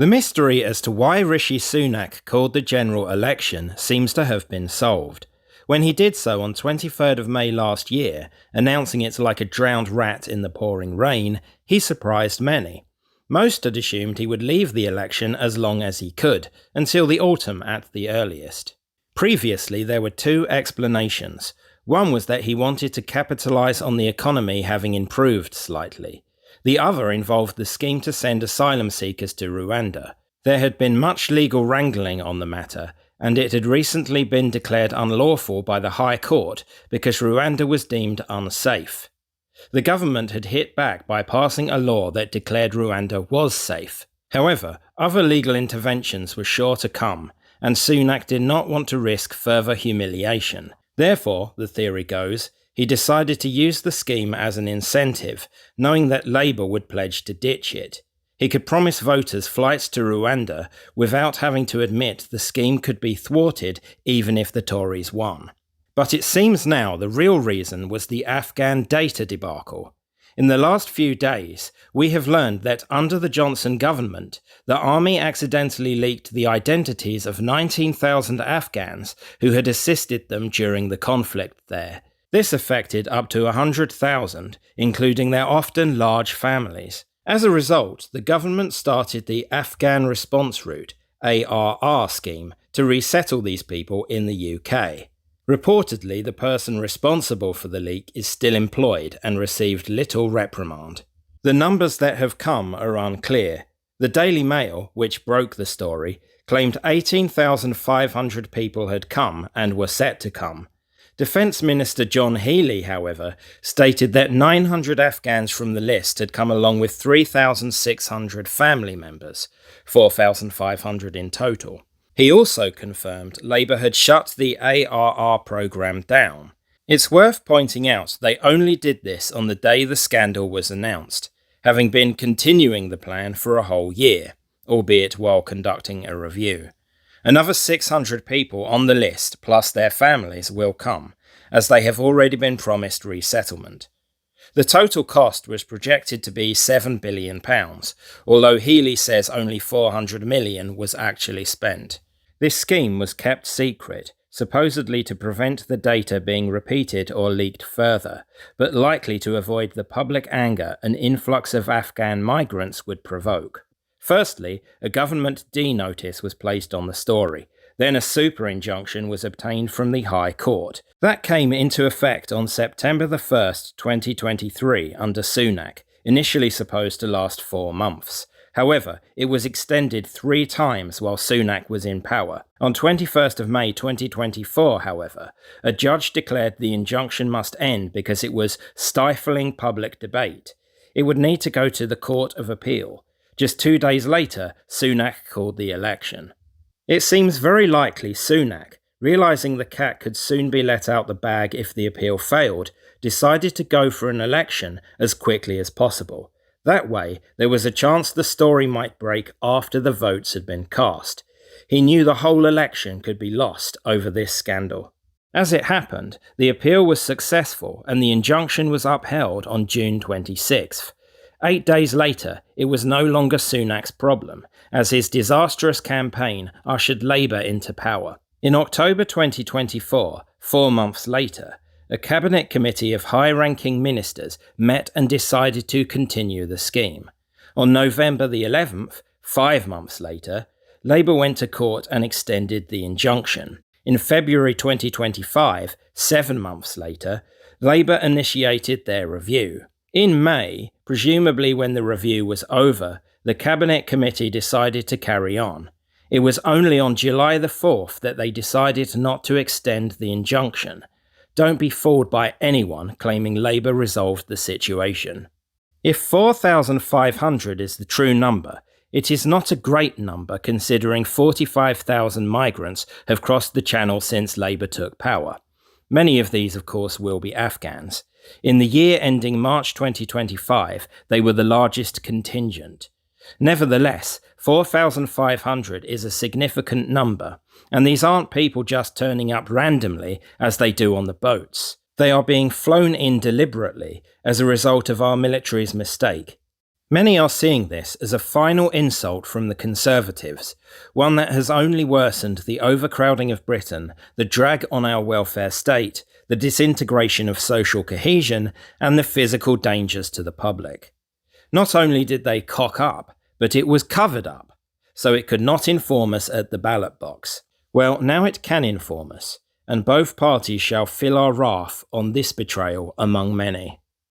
The mystery as to why Rishi Sunak called the general election seems to have been solved. When he did so on 23rd of May last year, announcing it like a drowned rat in the pouring rain, he surprised many. Most had assumed he would leave the election as long as he could, until the autumn at the earliest. Previously, there were two explanations. One was that he wanted to capitalise on the economy having improved slightly. The other involved the scheme to send asylum seekers to Rwanda. There had been much legal wrangling on the matter, and it had recently been declared unlawful by the High Court because Rwanda was deemed unsafe. The government had hit back by passing a law that declared Rwanda was safe. However, other legal interventions were sure to come, and Sunak did not want to risk further humiliation. Therefore, the theory goes, he decided to use the scheme as an incentive, knowing that Labour would pledge to ditch it. He could promise voters flights to Rwanda without having to admit the scheme could be thwarted even if the Tories won. But it seems now the real reason was the Afghan data debacle. In the last few days, we have learned that under the Johnson government, the army accidentally leaked the identities of 19,000 Afghans who had assisted them during the conflict there. This affected up to 100,000, including their often large families. As a result, the government started the Afghan Response Route, ARR scheme, to resettle these people in the UK. Reportedly, the person responsible for the leak is still employed and received little reprimand. The numbers that have come are unclear. The Daily Mail, which broke the story, claimed 18,500 people had come and were set to come. Defence Minister John Healey, however, stated that 900 Afghans from the list had come along with 3,600 family members, 4,500 in total. He also confirmed Labour had shut the ARR programme down. It's worth pointing out they only did this on the day the scandal was announced, having been continuing the plan for a whole year, albeit while conducting a review. Another 600 people on the list, plus their families, will come, as they have already been promised resettlement. The total cost was projected to be £7 billion, although Healey says only £400 million was actually spent. This scheme was kept secret, supposedly to prevent the data being repeated or leaked further, but likely to avoid the public anger an influx of Afghan migrants would provoke. Firstly, a government D-notice was placed on the story. Then a super injunction was obtained from the High Court. That came into effect on September 1st, 2023 under Sunak, initially supposed to last 4 months. However, it was extended 3 times while Sunak was in power. On 21st of May 2024, however, a judge declared the injunction must end because it was stifling public debate. It would need to go to the Court of Appeal. Just 2 days later, Sunak called the election. It seems very likely Sunak, realising the cat could soon be let out the bag if the appeal failed, decided to go for an election as quickly as possible. That way, there was a chance the story might break after the votes had been cast. He knew the whole election could be lost over this scandal. As it happened, the appeal was successful and the injunction was upheld on June 26th. 8 days later, it was no longer Sunak's problem, as his disastrous campaign ushered Labour into power. In October 2024, 4 months later, a cabinet committee of high-ranking ministers met and decided to continue the scheme. On November the 11th, 5 months later, Labour went to court and extended the injunction. In February 2025, 7 months later, Labour initiated their review. In May, presumably when the review was over, the Cabinet Committee decided to carry on. It was only on July the 4th that they decided not to extend the injunction. Don't be fooled by anyone claiming Labour resolved the situation. If 4,500 is the true number, it is not a great number considering 45,000 migrants have crossed the Channel since Labour took power. Many of these, of course, will be Afghans. In the year ending March 2025, they were the largest contingent. Nevertheless, 4,500 is a significant number, and these aren't people just turning up randomly as they do on the boats. They are being flown in deliberately as a result of our military's mistake. Many are seeing this as a final insult from the Conservatives, one that has only worsened the overcrowding of Britain, the drag on our welfare state, the disintegration of social cohesion, and the physical dangers to the public. Not only did they cock up, but it was covered up, so it could not inform us at the ballot box. Well, now it can inform us, and both parties shall feel our wrath on this betrayal among many.